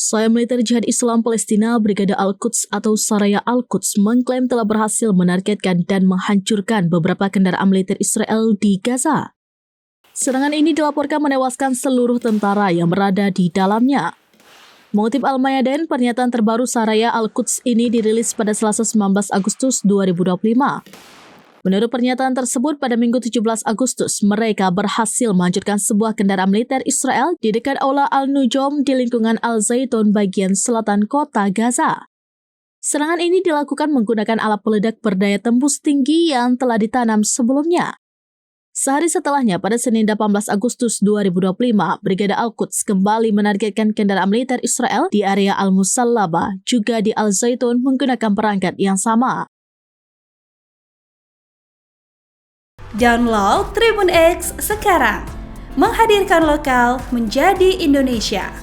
Sayap militer Jihad Islam Palestina Brigade Al-Quds atau Saraya Al-Quds mengklaim telah berhasil menargetkan dan menghancurkan beberapa kendaraan militer Israel di Gaza. Serangan ini dilaporkan menewaskan seluruh tentara yang berada di dalamnya. Mengutip Al-Mayadin, pernyataan terbaru Saraya Al-Quds ini dirilis pada Selasa 19 Agustus 2025. Menurut pernyataan tersebut, pada Minggu 17 Agustus, mereka berhasil menghancurkan sebuah kendaraan militer Israel di dekat Aula Al-Nujum di lingkungan Al-Zaitun bagian selatan kota Gaza. Serangan ini dilakukan menggunakan alat peledak berdaya tembus tinggi yang telah ditanam sebelumnya. Sehari setelahnya, pada Senin 18 Agustus 2025, Brigade Al-Quds kembali menargetkan kendaraan militer Israel di area Al-Musallaba, juga di Al-Zaitun menggunakan perangkat yang sama. Download Tribun X sekarang, menghadirkan lokal menjadi Indonesia.